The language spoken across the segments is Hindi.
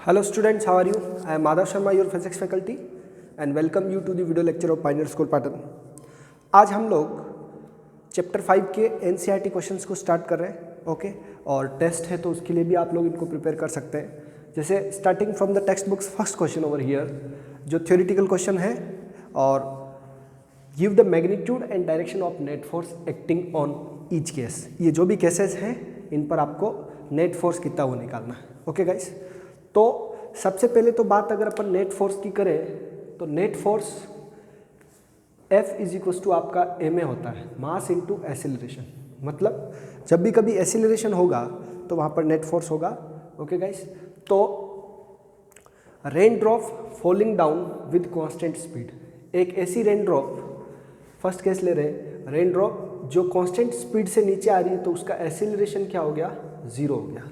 Hello students, how are you? I am Madhav Sharma, your physics faculty and welcome you to the video lecture of Pioneer School Pattern. आज हम लोग चैप्टर 5 के NCERT क्वेश्चंस को स्टार्ट कर रहे हैं, ओके? और टेस्ट है तो उसके लिए भी आप लोग इनको प्रिपेयर कर सकते हैं। जैसे starting from the text books first question over here जो थ्योरेटिकल क्वेश्चन है और give the magnitude and direction of net force acting on each case. ये जो भी केसेस हैं इन पर आपको नेट फोर्स कितना वो निकालना है, ओके गाइस? तो सबसे पहले तो बात अगर अपन नेट फोर्स की करें तो net force F is equals to आपका ma होता है, मास इनटू एक्सेलरेशन। मतलब जब भी कभी एक्सेलरेशन होगा तो वहाँ पर नेट फोर्स होगा, ओके गाइस? तो rain drop falling down with constant speed, एक ऐसी रेन ड्रॉप, फर्स्ट केस ले रहे, रेन ड्रॉप जो कांस्टेंट स्पीड से नीचे आ रही है तो उसका एक्सेलरेशन क्या हो गया, 0 हो गया।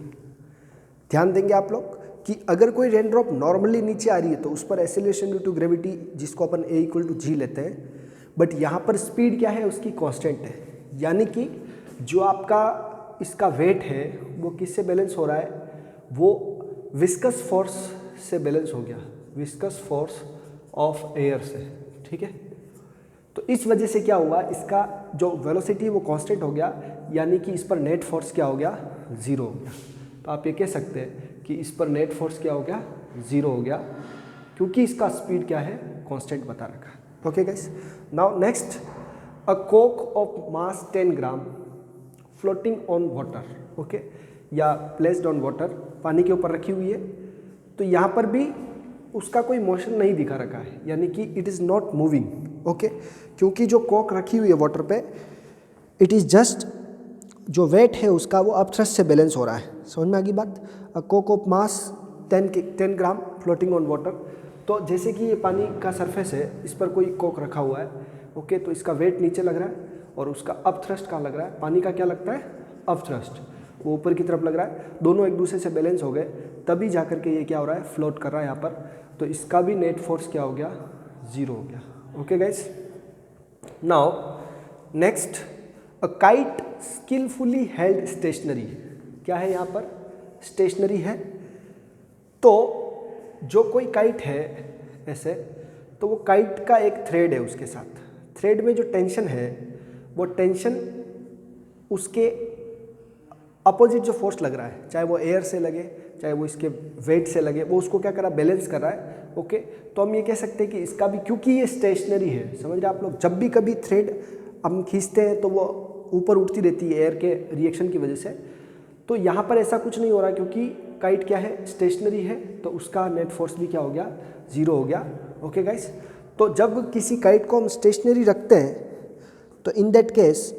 ध्यान देंगे आप लोग कि अगर कोई रेन ड्रॉप नॉर्मली नीचे आ रही है तो उस पर एक्सेलरेशन ड्यू टू ग्रेविटी जिसको अपन a इक्वल टू जी लेते हैं, बट यहाँ पर स्पीड क्या है उसकी कांस्टेंट है, यानी कि जो आपका इसका वेट है वो किससे बैलेंस हो रहा है, वो विस्कस फोर्स से बैलेंस हो गया, विस्कस फोर्स ऑफ एयर से, ठीक है? तो इस वजह से क्या हुआ, इसका जो वेलोसिटी वो कांस्टेंट हो गया, यानी कि इस पर नेट फोर्स क्या हो गया, 0 हो गया। तो आप ये कह सकते हैं कि इस पर नेट फोर्स क्या हो गया, 0 हो गया, क्योंकि इसका स्पीड क्या है, कांस्टेंट बता रखा है, ओके गाइस? नाउ नेक्स्ट, अ कोक of mass 10 gram floating on water, okay, या प्लेस्ड ऑन वाटर, पानी के ऊपर रखी हुई है। तो यहाँ पर भी उसका कोई मोशन नहीं दिखा रखा है, यानी कि it is not moving, okay? क्योंकि जो कोक रखी हुई है वाटर पे, इट इज़ जस्ट जो वेट है उसका वो अपथ्रस्ट से बैलेंस हो रहा है। समझ में आ गई बात? अ कोक of mass 10 gram floating on water. तो जैसे कि ये पानी का सरफेस है, इस पर कोई कोक रखा हुआ है, ओके? तो इसका वेट नीचे लग रहा है और उसका अपथ्रस्ट कहाँ लग रहा है, पानी का क्या लगता है, अपथ्रस्ट, वो ऊपर की तरफ लग रहा है। दोनों एक दूसरे से बैलेंस हो गए, तभी जा करके ये क्या हो रहा है, फ्लोट कर रहा है यहाँ पर। तो इसका भी नेट फोर्स क्या हो गया, 0 हो गया, okay guys? Now next, a kite skillfully held stationary, क्या है यहाँ पर, स्टेशनरी है। तो जो कोई काइट है ऐसे, तो वो काइट का एक थ्रेड है, उसके साथ थ्रेड में जो टेंशन है वो टेंशन उसके अपोजिट जो फोर्स लग रहा है, चाहे वो एयर से लगे चाहे वो इसके वेट से लगे, वो उसको क्या कर रहा है, बैलेंस कर रहा है, ओके? तो हम ये कह सकते हैं कि इसका भी, क्योंकि ये स्टेशनरी है, समझ रहे आप लोग, जब भी कभी थ्रेड हम खींचते हैं तो वो ऊपर उठती रहती है एयर के रिएक्शन की वजह से। तो यहाँ पर ऐसा कुछ नहीं हो रहा, क्योंकि काइट क्या है, स्टेशनरी है, तो उसका नेट फोर्स भी क्या हो गया, 0 हो गया, ओके गाइस? तो जब किसी काइट को हम स्टेशनरी रखते हैं तो in that case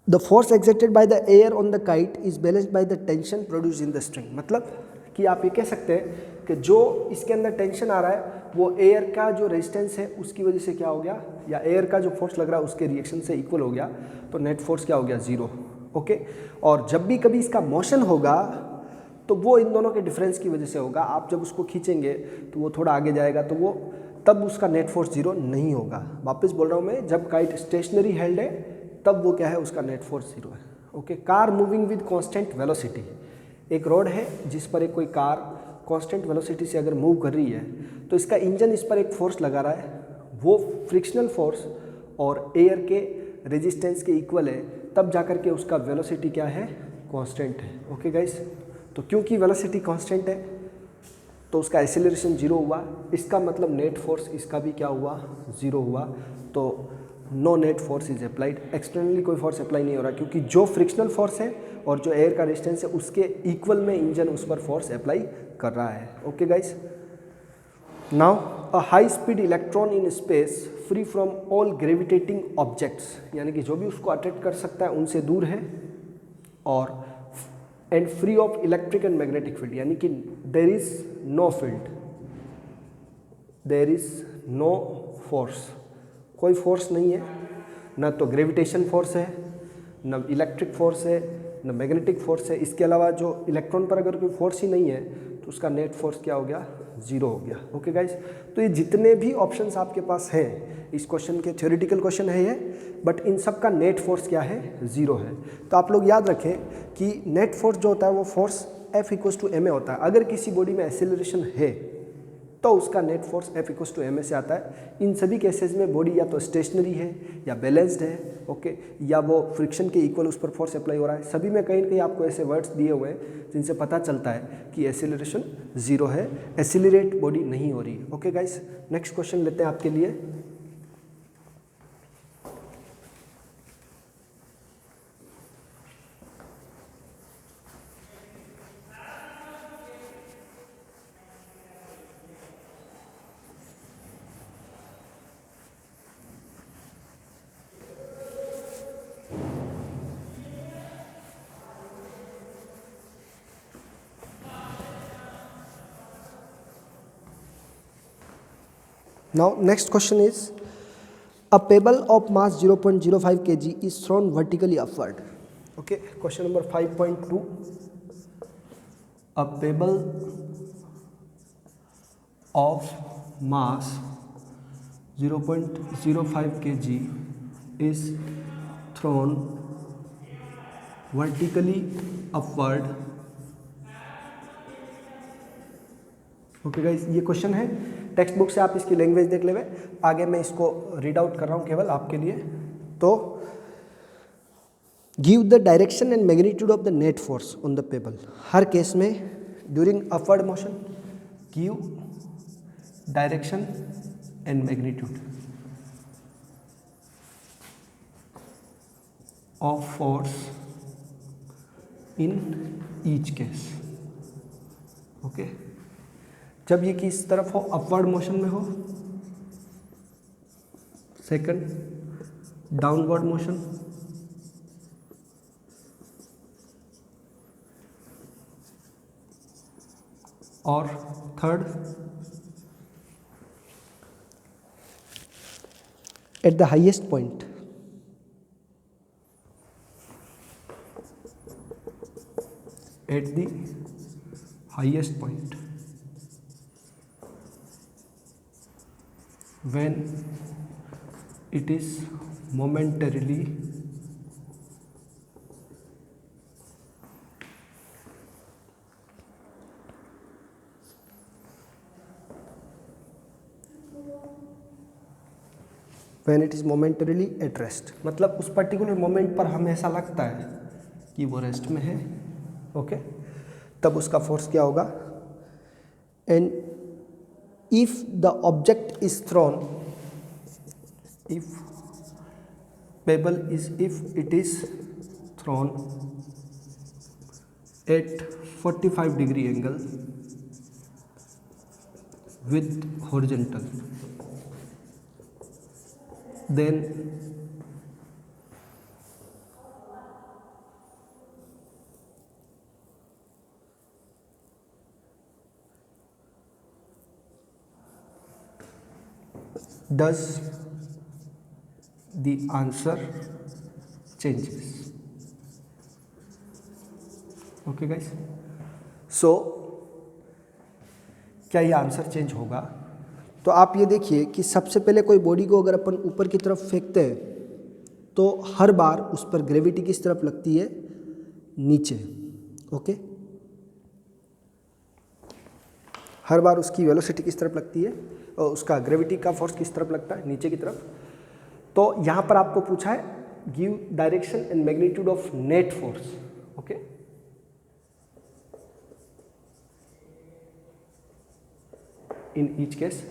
the force exerted by the air on the kite is balanced by the tension produce in the string. मतलब कि आप ये कह सकते हैं कि जो इसके अंदर टेंशन आ रहा है वो एयर का जो रेजिस्टेंस है उसकी वजह से क्या हो गया, या एयर का जो फोर्स लग रहा है उसके रिएक्शन से इक्वल हो गया, तो नेट फोर्स क्या हो गया, 0, ओके? और जब भी कभी इसका मोशन होगा तो वो इन दोनों के डिफरेंस की वजह से होगा। आप जब उसको खींचेंगे तो वो थोड़ा आगे जाएगा, तो वो तब उसका नेट फोर्स 0 नहीं होगा। वापस बोल रहा हूँ मैं, जब काइट स्टेशनरी हेल्ड है तब वो क्या है, उसका नेट फोर्स 0 है, okay? Car moving with constant velocity, एक रोड है जिस पर एक कोई कार कांस्टेंट वेलोसिटी से अगर मूव कर रही है तो इसका इंजन इस पर एक फोर्स लगा रहा है, वो फ्रिक्शनल फोर्स और एयर के रेजिस्टेंस के इक्वल है, तब जाकर के उसका वेलोसिटी क्या है, कांस्टेंट है, ओके गाइस? तो क्योंकि वेलोसिटी कांस्टेंट है तो उसका एक्सेलरेशन 0 हुआ, इसका मतलब नेट फोर्स इसका भी क्या हुआ, 0 हुआ। तो no net force is applied, externally कोई फोर्स अप्लाई नहीं हो रहा, क्योंकि जो फ्रिक्शनल फोर्स है और जो एयर का रेजिस्टेंस है उसके इक्वल में इंजन उस पर फोर्स अप्लाई कर रहा है, okay guys? Now, a high speed electron in space free from all gravitating objects, यानी कि जो भी उसको अट्रैक्ट कर सकता है उनसे दूर है, और and free of electric and magnetic field, यानी कि there is no field, there is no force, कोई फोर्स नहीं है, ना तो ग्रेविटेशन फोर्स है, ना इलेक्ट्रिक फोर्स है, ना मैग्नेटिक फोर्स है। इसके अलावा जो इलेक्ट्रॉन पर अगर कोई फोर्स ही नहीं है तो उसका नेट फोर्स क्या हो गया, 0 हो गया, ओके गाइस? तो ये जितने भी ऑप्शंस आपके पास हैं इस क्वेश्चन के, थ्योरेटिकल क्वेश्चन है ये, बट इन सब का नेट फोर्स क्या है, 0 है। तो आप लोग याद रखें कि नेट फोर्स जो होता है वो force F equals to ma होता है। अगर किसी बॉडी में एक्सेलरेशन है तो उसका net force F equals to ma से आता है। इन सभी केसेस में बॉडी या तो स्टेशनरी है या बैलेंस्ड है, ओके, या वो फ्रिक्शन के इक्वल उस पर फोर्स अप्लाई हो रहा है। सभी में कहीं ना कहीं आपको ऐसे वर्ड्स दिए हुए हैं जिनसे पता चलता है कि एक्सेलरेशन 0 है, एक्सेलरेट बॉडी नहीं हो रही है। ओके गाइस, नेक्स्ट क्वेश्चन लेते हैं आपके लिए। Now next question is, a pebble of mass 0.05 kg is thrown vertically upward. Okay, question number 5.2. A pebble of mass 0.05 kg is thrown vertically upward. Okay guys, ये क्वेश्चन है टेक्स्ट बुक से, आप इसकी लैंग्वेज देख लेवे। आगे मैं इसको रीड आउट कर रहा हूँ केवल आपके लिए। तो give the direction and magnitude of the net force on the pebble. हर केस में during upward motion give direction and magnitude of force in each case. Okay, जब ये किस तरफ हो, अपवर्ड मोशन में हो, सेकंड डाउनवर्ड मोशन, और third at the highest point. At the highest point when it is momentarily at rest। मतलब उस पर्टिकुलर मोमेंट पर हमें ऐसा लगता है कि वो रेस्ट में है, ओके, तब उसका फोर्स क्या होगा। And if the object is thrown, if it is thrown at 45 degree angle with horizontal, then does the answer changes। Okay guys, so क्या ये आंसर चेंज होगा? तो आप ये देखिए कि सबसे पहले कोई बॉडी को अगर अपन ऊपर की तरफ फेंकते हैं तो हर बार उस पर ग्रेविटी किस तरफ लगती है, नीचे। ओके, हर बार उसकी वेलोसिटी किस तरफ लगती है, और उसका ग्रेविटी का फोर्स किस तरफ लगता है, नीचे की तरफ। तो यहाँ पर आपको पूछा है give direction and magnitude of net force. Okay, in each case.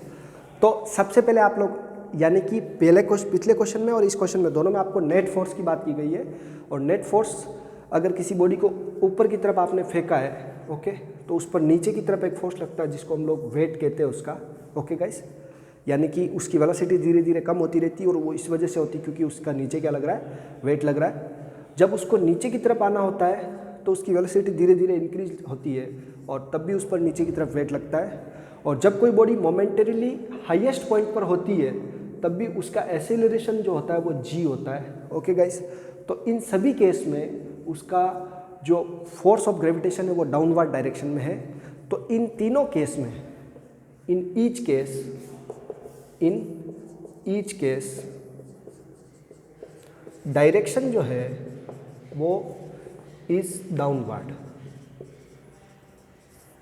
तो सबसे पहले आप लोग, यानी कि पिछले क्वेश्चन में और इस क्वेश्चन में दोनों में आपको नेट फोर्स की बात की गई है। और नेट फोर्स अगर किसी बॉडी को ऊपर की तरफ आपने फेंका है, ओके, तो उस पर नीचे की तरफ एक फोर्स लगता है जिसको हम लोग वेट कहते हैं उसका। ओके गाइस, यानी कि उसकी वेलोसिटी धीरे धीरे कम होती रहती है और वो इस वजह से होती है क्योंकि उसका नीचे क्या लग रहा है, वेट लग रहा है। जब उसको नीचे की तरफ आना होता है तो उसकी वेलोसिटी धीरे धीरे इंक्रीज होती है और तब भी उस पर नीचे की तरफ वेट लगता है। और जब कोई बॉडी मोमेंटरीली हाईएस्ट पॉइंट पर होती है तब भी उसका एक्सेलरेशन जो होता है वो g होता है। ओके गाइस, तो इन सभी केस में उसका जो फोर्स ऑफ ग्रेविटेशन है वो डाउनवर्ड डायरेक्शन में है। तो इन तीनों केस में, इन ईच केस डायरेक्शन जो है वो is downward.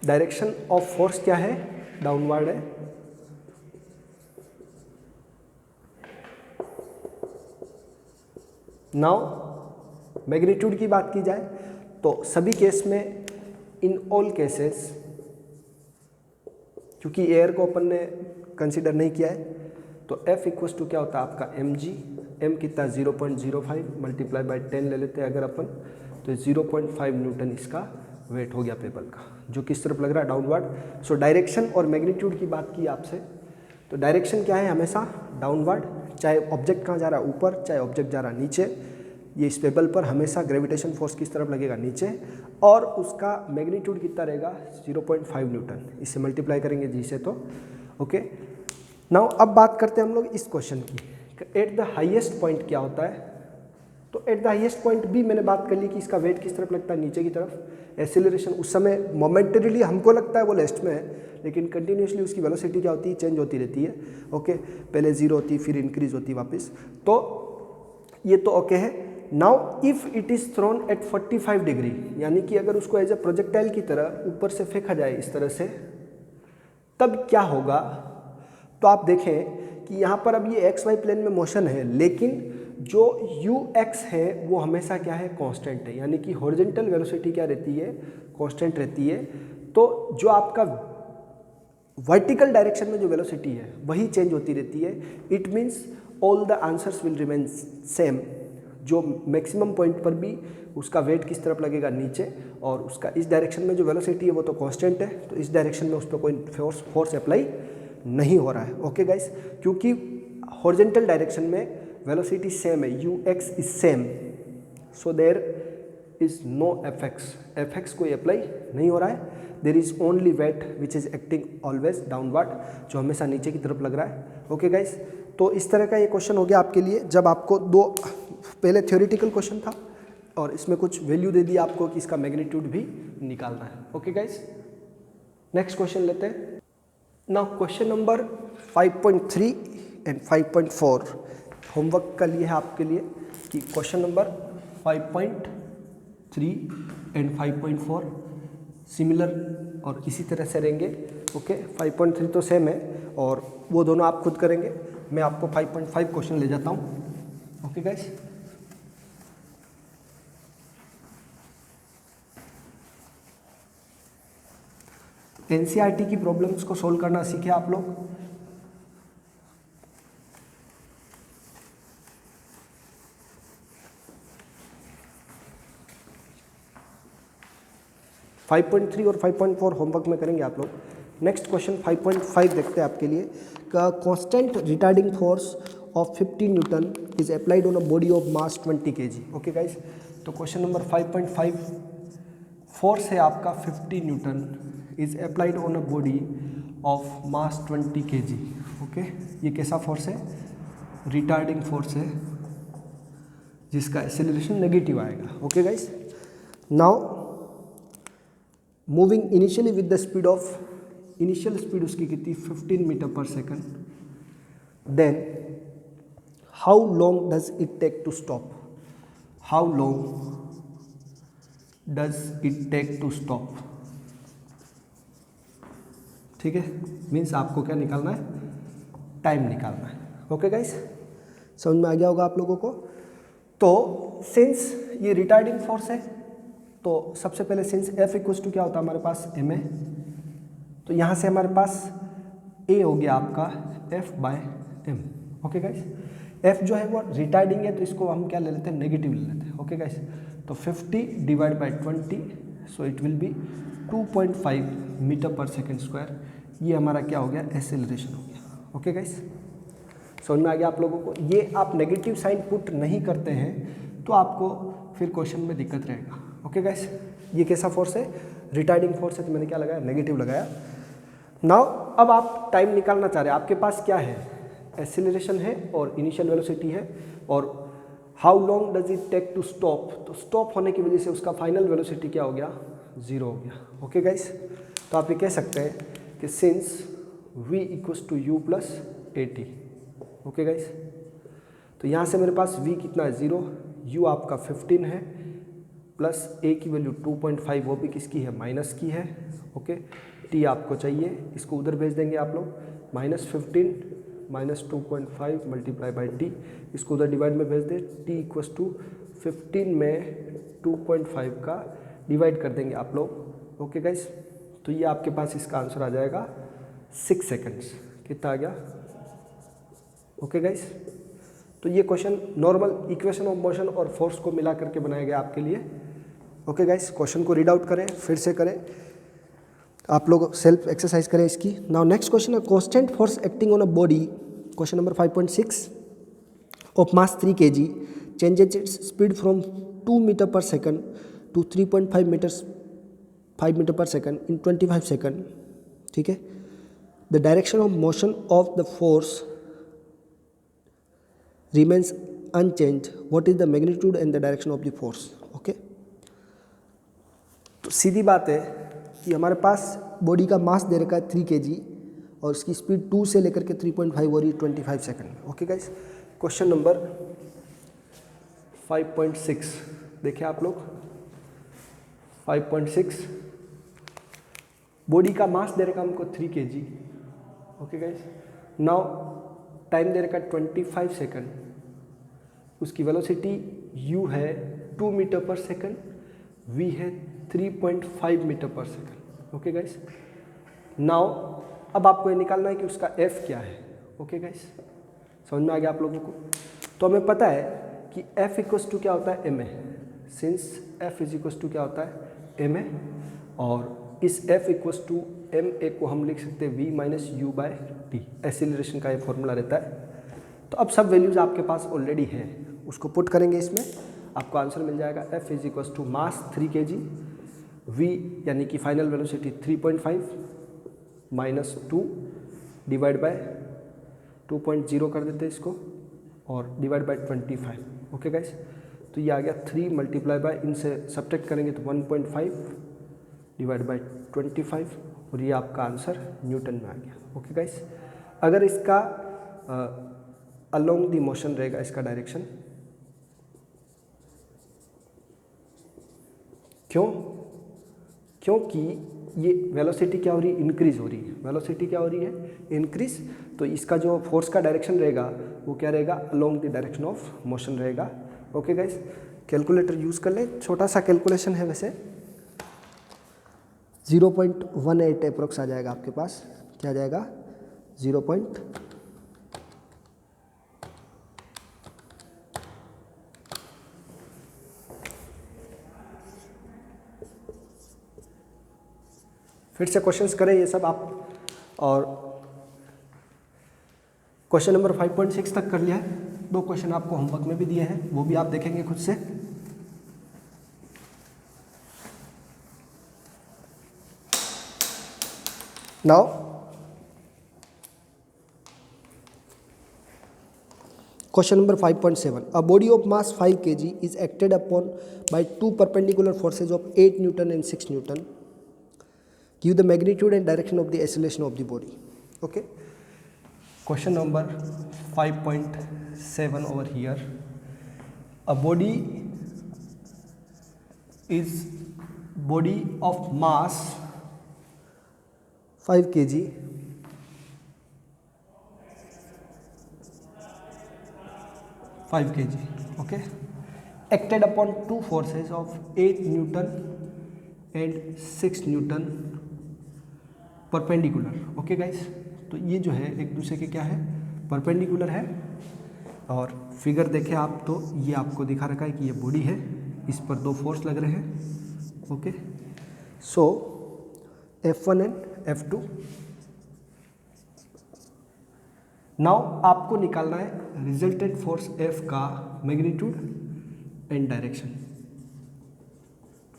Direction of force क्या है, डाउनवर्ड है। नाउ मैग्नीट्यूड की बात की जाए तो सभी केस में, इन ऑल केसेस, क्योंकि एयर को अपन ने कंसीडर नहीं किया है, तो F इक्वल टू क्या होता है आपका mg, m कितना 0.05 मल्टीप्लाई बाई 10 ले लेते हैं अगर अपन, तो 0.5 न्यूटन इसका वेट हो गया पेबल का, जो किस तरफ लग रहा है, डाउनवर्ड। सो डायरेक्शन और मैग्नीट्यूड की बात की आपसे, तो डायरेक्शन क्या है, हमेशा डाउनवर्ड, चाहे ऑब्जेक्ट कहाँ जा रहा है, ऊपर, चाहे ऑब्जेक्ट जा रहा है नीचे, ये इस पेबल पर हमेशा ग्रेविटेशन फोर्स किस तरफ लगेगा, नीचे, और उसका मैग्नीट्यूड कितना रहेगा, 0.5 न्यूटन, इससे मल्टीप्लाई करेंगे जी से, तो ओके। नाउ अब बात करते हैं हम लोग इस क्वेश्चन की, एट द हाईएस्ट पॉइंट क्या होता है। तो एट द हाईएस्ट पॉइंट भी मैंने बात कर ली कि इसका वेट किस तरफ लगता है, नीचे की तरफ। एक्सीलरेशन उस समय मोमेंटरीली हमको लगता है वो लेस्ट में है, लेकिन कंटिन्यूसली उसकी वेलोसिटी क्या होती है, चेंज होती रहती है, ओके। पहले जीरो होती, फिर इंक्रीज होती वापस, तो ये तो ओके है। Now if it is thrown at 45 degree, यानी कि अगर उसको एज ए प्रोजेक्टाइल की तरह ऊपर से फेंका जाए इस तरह से, तब क्या होगा। तो आप देखें कि यहाँ पर अब ये एक्स वाई प्लेन में मोशन है, लेकिन जो यू एक्स है वो हमेशा क्या है, कांस्टेंट है, यानी कि हॉरिजॉन्टल वेलोसिटी क्या रहती है, कांस्टेंट रहती है। तो जो आपका वर्टिकल डायरेक्शन में जो वेलोसिटी है वही चेंज होती रहती है। It means all the answers will remain same. जो मैक्सिमम पॉइंट पर भी उसका वेट किस तरफ लगेगा, नीचे, और उसका इस डायरेक्शन में जो वेलोसिटी है वो तो कांस्टेंट है, तो इस डायरेक्शन में उस पर कोई फोर्स अप्लाई नहीं हो रहा है, ओके गाइस। क्योंकि हॉरिजॉन्टल डायरेक्शन में वेलोसिटी सेम है, u x is same, so there is no f x कोई अप्लाई नहीं हो रहा है। There is only weight which is acting always downward, जो हमेशा नीचे की तरफ लग रहा है, ओके गाइस। तो इस तरह का ये क्वेश्चन हो गया आपके लिए, जब आपको दो, पहले थ्योरेटिकल क्वेश्चन था और इसमें कुछ वैल्यू दे दी आपको कि इसका मैग्नीट्यूड भी निकालना है, ओके गाइस। नेक्स्ट क्वेश्चन लेते हैं। Now question number 5.3 and 5.4 homework का लिए है आपके लिए, कि क्वेश्चन नंबर 5.3 एंड 5.4 सिमिलर और इसी तरह से रहेंगे, ओके। 5.3 तो सेम है और वो दोनों आप खुद करेंगे, मैं आपको 5.5 क्वेश्चन ले जाता हूँ, ओके गाइस। एनसीईआरटी की प्रॉब्लम्स को सोल्व करना सीखे आप लोग। फाइव 5.3 और 5.4 होमवर्क में करेंगे आप लोग। नेक्स्ट क्वेश्चन 5.5 देखते हैं आपके लिए। Constant retarding force of 50 Newton is applied on a body of mass 20 kg, okay guys. तो क्वेश्चन नंबर 5.5, फोर्स है आपका 50 Newton is applied on a body of mass 20 kg, okay. ये कैसा फोर्स है, रिटार्डिंग फोर्स है, जिसका एक्सेलरेशन नेगेटिव आएगा, okay guys. Now moving initially with the speed of, initial speed उसकी कितनी 15 metre per second, then how long does it take to stop, how long does it take to stop, ठीक है। मीन्स आपको क्या निकालना है, टाइम निकालना है, ओके गाइस। समझ में आ गया होगा आप लोगों को। तो सिंस ये रिटार्डिंग फोर्स है, तो सबसे पहले सिंस F इक्वल्स टू क्या होता है हमारे पास, m है, तो यहाँ से हमारे पास A हो गया आपका F/m, ओके गाइस। F जो है वो रिटार्डिंग है, तो इसको हम क्या ले लेते हैं, नेगेटिव ले लेते हैं, ओके गाइस। तो 50 divide by 20, so it will be 2.5 metre per second square. ये हमारा क्या हो गया, एक्सेलरेशन हो गया, ओके गाइस। समझ में आ गया आप लोगों को। ये आप नेगेटिव साइन पुट नहीं करते हैं तो आपको फिर क्वेश्चन में दिक्कत रहेगा, ओके गाइस। ये कैसा फोर्स है, रिटार्डिंग फोर्स है, तो मैंने क्या लगाया, नेगेटिव लगाया। नाउ अब आप टाइम निकालना चाह रहे हैं, आपके पास क्या है, एक्सीलरेशन है और इनिशियल वेलोसिटी है, और how long does it take to stop, तो स्टॉप होने की वजह से उसका फाइनल वेलोसिटी क्या हो गया, 0 हो गया, ओके गाइस। तो आप ये कह सकते हैं कि since v equals to u plus 80, okay guys. तो यहाँ से मेरे पास v कितना है, 0, u आपका 15 है, प्लस ए की वैल्यू 2.5 वो भी किसकी है, माइनस की है। ओके, टी आपको चाहिए, इसको उधर भेज देंगे आप लोग, -15 माइनस 2.5 मल्टीप्लाई बाई टी, इसको उधर डिवाइड में भेज दें, टी इक्वस टू 15 में 2.5 का डिवाइड कर देंगे आप लोग। ओके गाइस, तो ये आपके पास इसका आंसर आ जाएगा 6 सेकंड्स। कितना आ गया? ओके गाइस, तो ये question normal equation of motion और फोर्स को मिला करके बनाया गया आपके लिए। ओके गाइस, क्वेश्चन को रीड आउट करें, फिर से करें, आप लोग सेल्फ एक्सरसाइज करें इसकी। नाउ नेक्स्ट क्वेश्चन है, constant force acting on a body, question number 5.6 of mass 3 kg changes its speed from 2 metre per second to 3.5 metre per second in 25 second. ठीक है, the direction of motion of the force remains unchanged. What is the magnitude and the direction of the force? Okay, तो सीधी बात है कि हमारे पास बॉडी का मास दे रखा है 3 kg और उसकी स्पीड 2 से लेकर के 3.5 हो रही है 25 सेकंड में। ओके गाइस, क्वेश्चन नंबर 5.6 देखिए आप लोग। 5.6 बॉडी का मास दे रखा हमको 3 kg। Okay guys, now time दे रखा 25 सेकंड, उसकी वेलोसिटी u है 2 मीटर पर सेकंड, v है 3.5 metre per second. Okay guys, now अब आपको ये निकालना है कि उसका f क्या है। ओके गाइस, समझ में आ गया आप लोगों को? तो हमें पता है कि f इक्वस टू क्या होता है, ma, since f is equals to क्या होता है, ma, और इस f इक्वस टू ma को हम लिख सकते हैं v minus u by t, acceleration का ये फॉर्मूला रहता है। तो अब सब वैल्यूज़ आपके पास ऑलरेडी हैं, उसको पुट करेंगे इसमें, आपको आंसर मिल जाएगा f is equals to mass 3 kg, v यानी कि final velocity 3.5 minus 2 divide by 2.0 कर देते हैं इसको और डिवाइड बाय 25। ओके गाइस, तो ये आ गया 3 मल्टीप्लाई बाय, इनसे सब्ट्रैक्ट करेंगे तो 1.5 डिवाइड बाय 25 और ये आपका आंसर न्यूटन में आ गया। ओके गाइस, अगर इसका अलोंग द मोशन रहेगा इसका डायरेक्शन, क्योंकि ये वेलोसिटी क्या हो रही है, इंक्रीज हो रही है, वेलोसिटी क्या हो रही है, इंक्रीज, तो इसका जो फोर्स का डायरेक्शन रहेगा वो क्या रहेगा, along the direction of motion रहेगा। ओके गाइस, कैलकुलेटर यूज़ कर ले, छोटा सा कैलकुलेशन है वैसे, 0.18 अप्रोक्स आ जाएगा आपके पास। क्या आ जाएगा, 0. फिर से क्वेश्चंस करें ये सब आप, और क्वेश्चन नंबर 5.6 तक कर लिया है। 2 क्वेश्चन आपको होमवर्क में भी दिए हैं, वो भी आप देखेंगे खुद से। Now question number 5.7, a body of mass 5 kg is acted upon bye 2 perpendicular forces of 8 Newton and 6 Newton. Give the magnitude and direction of the acceleration of the body. Okay. Question number 5.7 over here. A body of mass 5 kg okay, acted upon 2 forces of 8 Newton and 6 Newton perpendicular. Okay guys, तो ये जो है एक दूसरे के क्या है, परपेंडिकुलर है, और फिगर देखें आप तो ये आपको दिखा रखा है कि ये बॉडी है, इस पर 2 फोर्स लग रहे हैं। Okay, so F1 and F2। Now आपको निकालना है रिजल्टेंट फोर्स F का मैग्नीट्यूड एंड डायरेक्शन।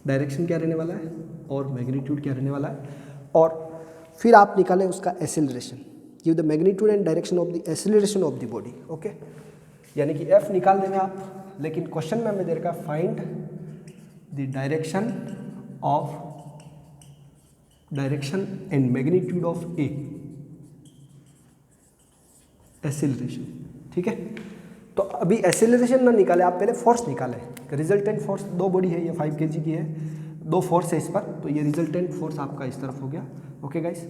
डायरेक्शन क्या रहने वाला है और मैग्नीट्यूड क्या रहने वाला है, और फिर आप निकालें उसका acceleration. Give the magnitude and direction of the acceleration of the body. Okay, यानी कि F निकाल देना आप, लेकिन क्वेश्चन में हमें दे रखा find the direction and magnitude of A acceleration. ठीक है, तो अभी एसेलरेशन ना निकाले, आप पहले फोर्स निकालें। रिजल्टेंट फोर्स 2 बॉडी है, ये 5 kg की है, 2 फोर्स है इस पर, तो ये रिजल्टेंट फोर्स आपका इस तरफ हो गया। ओके गाइस,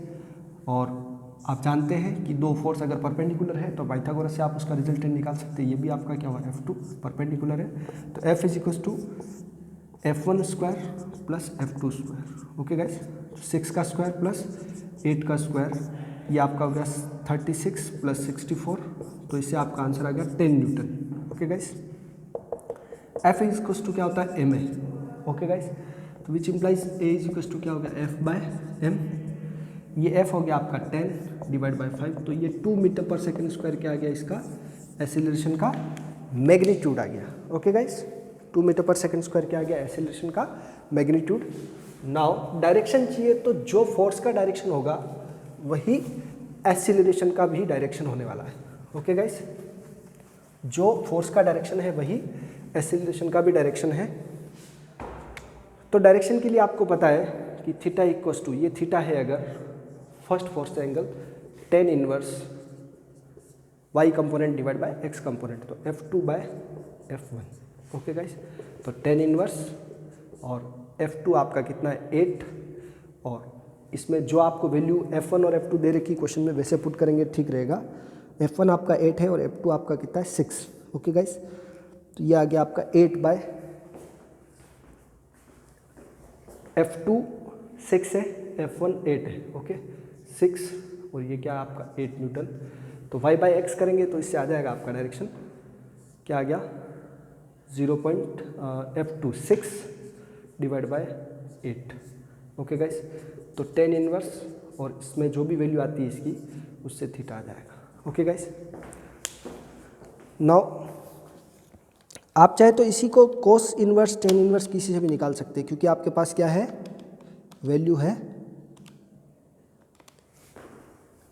और आप जानते हैं कि 2 फोर्स अगर परपेंडिकुलर है तो पाइथागोरस से आप उसका रिजल्टेंट निकाल सकते हैं। ये भी आपका क्या हुआ, F2 परपेंडिकुलर है, तो F is equal to F1 square plus F2 square. Okay guys, 6 का स्क्वायर प्लस 8 का स्क्वायर, ये आपका हो गया 36 प्लस 64, तो इससे आपका आंसर आ गया 10 newton. Okay guys, F is equal to क्या होता है, ma। ओके गाइस, तो which implies A is equal to क्या हो गया, F बाय m। ये F हो गया आपका 10 डिवाइड बाय 5, तो ये 2 मीटर पर सेकेंड स्क्वायर क्या आ गया, इसका एसिलेरेशन का मैग्नीट्यूड आ गया। Okay guys, 2 metre per second square क्या आ गया, एसिलेरेशन का मैग्नीट्यूड। नाउ डायरेक्शन चाहिए, तो जो फोर्स का डायरेक्शन होगा वही एसिलेरेशन का भी डायरेक्शन होने वाला है। ओके गाइस, जो फोर्स का डायरेक्शन है वही एसिलेरेशन का भी डायरेक्शन है। तो डायरेक्शन के लिए आपको पता है कि थीटा इक्वल्स टू, ये थीटा है अगर first force angle, tan inverse y component divide by x component, तो F2 by F1। Okay guys, तो tan इनवर्स और F2 आपका कितना है, 8, और इसमें जो आपको वैल्यू F1 और F2 दे रखी क्वेश्चन में वैसे पुट करेंगे ठीक रहेगा। F1 आपका 8 है और F2 आपका कितना है, 6। ओके गाइस, तो ये आ गया आपका 8 बाय F2 6 है, F1 8 है। ओके 6, और ये क्या आपका 8 न्यूटन, तो y बाई एक्स करेंगे तो इससे आ जाएगा आपका डायरेक्शन क्या आ गया, F2 6 divide by 8। Okay guys, तो tan इनवर्स और इसमें जो भी वैल्यू आती है इसकी, उससे थीटा आ जाएगा। ओके गाइस, नाउ आप चाहे तो इसी को कोस इनवर्स tan इनवर्स किसी से भी निकाल सकते हैं, क्योंकि आपके पास क्या है, वैल्यू है,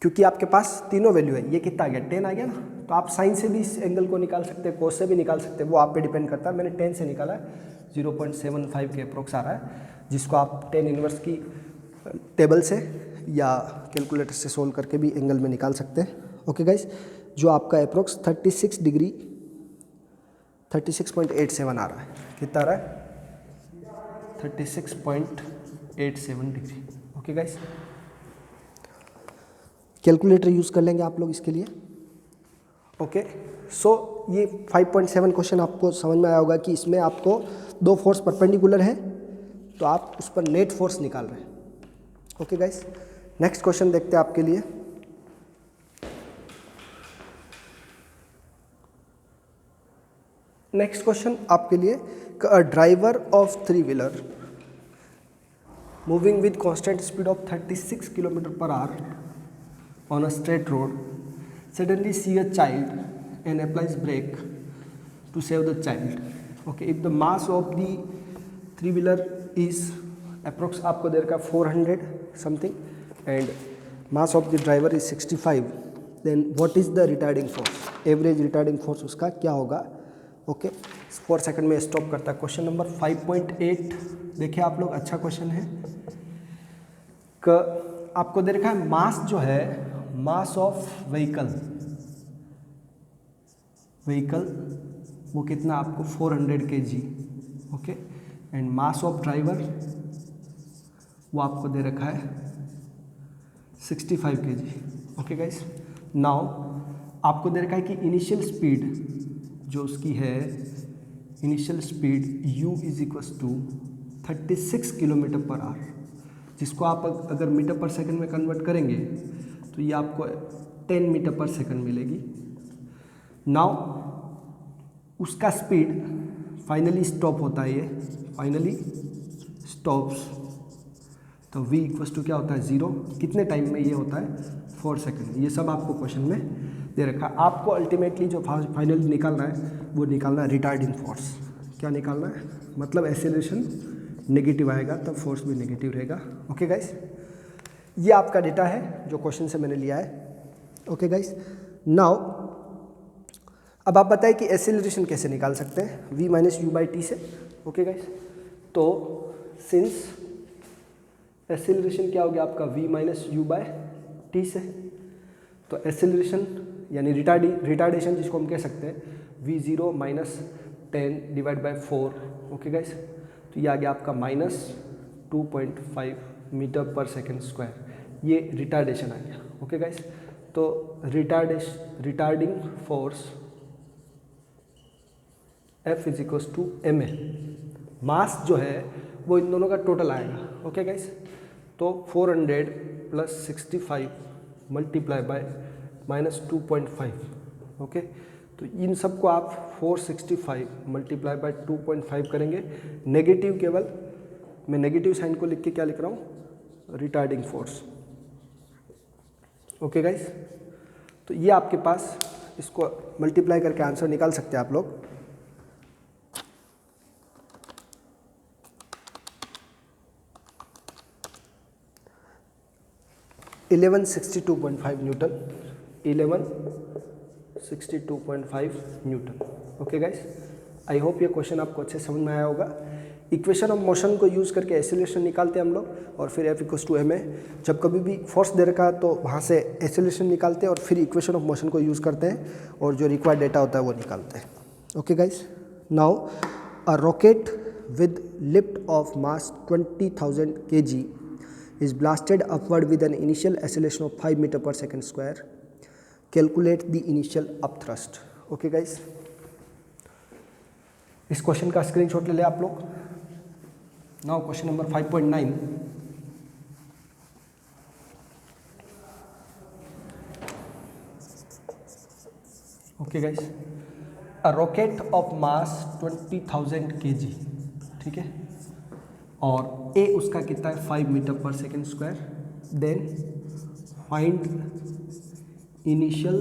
क्योंकि आपके पास तीनों वैल्यू है। ये कितना आ गया, 10 आ गया ना, तो आप साइन से भी इस एंगल को निकाल सकते हैं, कोस से भी निकाल सकते हैं, वो आप पे डिपेंड करता है। मैंने 10 से निकाला है, 0.75 के अप्रोक्स आ रहा है, जिसको आप tan इनवर्स की टेबल से या कैलकुलेटर से सोल्व करके भी एंगल में निकाल सकते हैं। ओके गाइस, जो आपका अप्रोक्स 36 डिग्री 36.87 आ रहा है, कितना आ रहा है, 36.87 degree. Okay guys, calculator use कर लेंगे आप लोग इसके लिए। ओके, सो ये 5.7 क्वेश्चन आपको समझ में आया होगा कि इसमें आपको 2 फोर्स परपेंडिकुलर है, तो आप उस पर नेट फोर्स निकाल रहे हैं। ओके गाइस, नेक्स्ट क्वेश्चन देखते हैं आपके लिए। नेक्स्ट क्वेश्चन आपके लिए, a driver of 3 wheeler moving with constant speed of 36 km/h on a straight road suddenly see a child and applies brake to save the child. Okay, if the mass of the 3-wheeler is approx आपको दे रखा 400 something and mass of the driver is 65, then what is the retarding force? Average retarding force उसका क्या होगा? ओके, 4 सेकंड में स्टॉप करता है। क्वेश्चन नंबर 5.8 देखिए आप लोग, अच्छा क्वेश्चन है। आपको दे रखा है मास जो है, मास ऑफ व्हीकल वो कितना आपको 400 kg। Okay, and mass of driver वो आपको दे रखा है 65 kg। ओके गाइस, नाउ आपको दे रखा है कि इनिशियल स्पीड जो उसकी है, initial speed u is equals to 36 km/h, जिसको आप अगर मीटर पर सेकंड में कन्वर्ट करेंगे तो ये आपको 10 मीटर पर सेकंड मिलेगी। नाउ उसका स्पीड फाइनली स्टॉप होता है, ये फाइनली स्टॉप्स, तो v इक्वल्स टू क्या होता है 0। कितने टाइम में ये होता है, 4 सेकंड। ये सब आपको क्वेश्चन में दे रखा है। आपको अल्टीमेटली जो फाइनल निकालना है वो निकालना है रिटार्डिंग फोर्स। क्या निकालना है, मतलब एक्सेलरेशन नेगेटिव आएगा तब फोर्स भी नेगेटिव रहेगा। ओके गाइस, ये आपका डेटा है जो क्वेश्चन से मैंने लिया है। ओके गाइस, नाउ अब आप बताएं कि एक्सेलरेशन कैसे निकाल सकते हैं, v minus u by t से। ओके गाइस, तो सिंस एक्सेलरेशन क्या हो गया आपका v minus u by t से, तो एक्सेलरेशन यानी रिटार्डेशन जिसको हम कह सकते हैं V0 minus 10 divide by 4, okay guys, तो ये आ गया आपका minus 2.5 metre per second square, ये रिटार्डेशन आ गया, ओके गाइस। तो retarding force F is equals to ma, mass जो है वो इन दोनों का टोटल आएगा, ओके गाइस। तो 400 plus 65 multiply by minus 2.5, okay. तो इन सब को आप 465 मल्टीप्लाई बाय 2.5 करेंगे, नेगेटिव केवल, मैं नेगेटिव साइन को लिख के क्या लिख रहा हूँ, रिटार्डिंग फोर्स, ओके गाइस। तो ये आपके पास, इसको मल्टीप्लाई करके आंसर निकाल सकते हैं आप लोग। Newton, 1162.5 Newton, okay guys. I hope ये क्वेश्चन आपको अच्छे समझ में आया होगा। इक्वेशन ऑफ मोशन को यूज़ करके एक्सेलरेशन निकालते हैं हम लोग, और फिर F इक्वल्स टू ma। जब कभी भी फोर्स दे रखा है तो वहाँ से एक्सेलरेशन निकालते हैं और फिर इक्वेशन ऑफ मोशन को यूज़ करते हैं और जो रिक्वायर्ड डेटा होता है वो निकालते हैं, okay guys. Now a rocket with lift off mass 20,000 kg is blasted upward with an initial acceleration of 5 meter per second square. Calculate the initial upthrust. Okay guys, इस क्वेश्चन का स्क्रीनशॉट ले ले आप लोग। Now question number 5.9, okay guys, a rocket of mass 20,000 kg, ठीक है, और ए उसका कितना है 5 metre per second square. Then find initial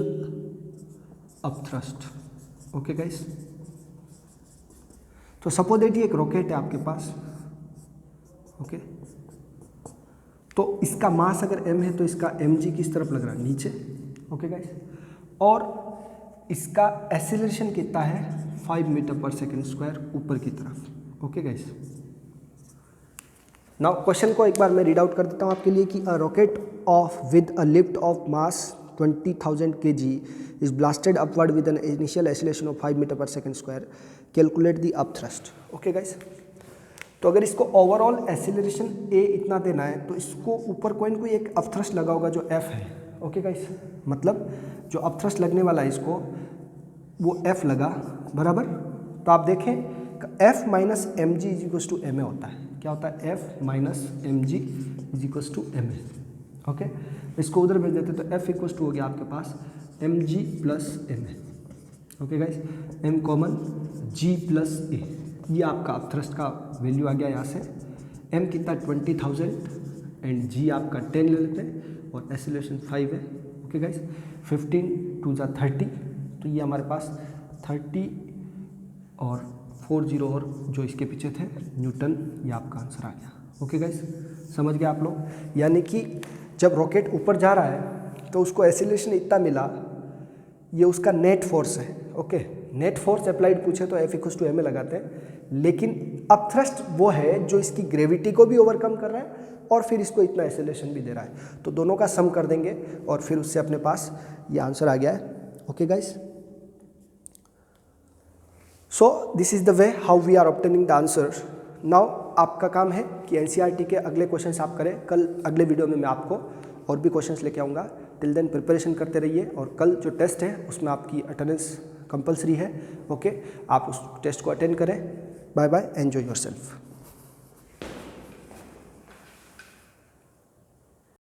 upthrust, okay guys. तो सपोज दैट ये एक रॉकेट है आपके पास, ओके। तो इसका मास अगर m है तो इसका mg किस तरफ लग रहा है, नीचे, ओके गाइस। और इसका एक्सीलरेशन कितना है 5 मीटर पर सेकेंड स्क्वायर ऊपर की तरफ, ओके गाइस। नाउ क्वेश्चन को एक बार मैं रीड आउट कर देता हूँ आपके लिए कि a rocket of with a lift off mass 20,000 kg is blasted upward with an initial acceleration of 5 metre per second square, calculate the upthrust, okay guys. तो अगर इसको ओवरऑल एक्सीलरेशन a इतना देना है तो इसको ऊपर कोई ना कोई एक अपथ्रस्ट लगा होगा जो f है, ओके गाइस। मतलब जो अपथ्रस्ट लगने वाला है इसको, वो f लगा, बराबर। तो आप देखें F minus m g is equals to ma होता है, क्या होता है, F minus m g is equals to ma, okay. इसको उधर भेज देते तो F इक्वल्स टू हो गया आपके पास m g plus ma, okay guys. m common, g plus a, ये आपका अपथ्रस्ट का वैल्यू आ गया यहाँ से। m कितना 20,000 एंड g आपका 10 ले लेते हैं और एक्सीलरेशन 5 है, ओके गाइस। 15 2 × 30, तो ये हमारे पास 30 और 40 और जो इसके पीछे थे न्यूटन, ये आपका आंसर आ गया, ओके गाइस। समझ गए आप लोग। यानी कि जब रॉकेट ऊपर जा रहा है तो उसको एक्सीलरेशन इतना मिला, ये उसका नेट फोर्स है, ओके। नेट फोर्स अप्लाइड पूछे तो F इक्वल्स टू ma लगाते हैं, लेकिन अपथ्रस्ट वो है जो इसकी ग्रेविटी को भी ओवरकम कर रहा है और फिर इसको इतना एक्सेलरेशन भी दे रहा है। तो दोनों का सम कर देंगे और फिर उससे अपने पास ये आंसर आ गया है, okay guys. So this is the way how we are obtaining the answer. Now आपका काम है कि NCERT के अगले क्वेश्चंस आप करें। कल अगले वीडियो में मैं आपको और भी क्वेश्चंस लेके आऊँगा। टिल देन प्रिपरेशन करते रहिए, और कल जो टेस्ट है उसमें आपकी अटेंडेंस कंपलसरी है, ओके। आप उस टेस्ट को अटेंड करें। Bye bye, enjoy yourself.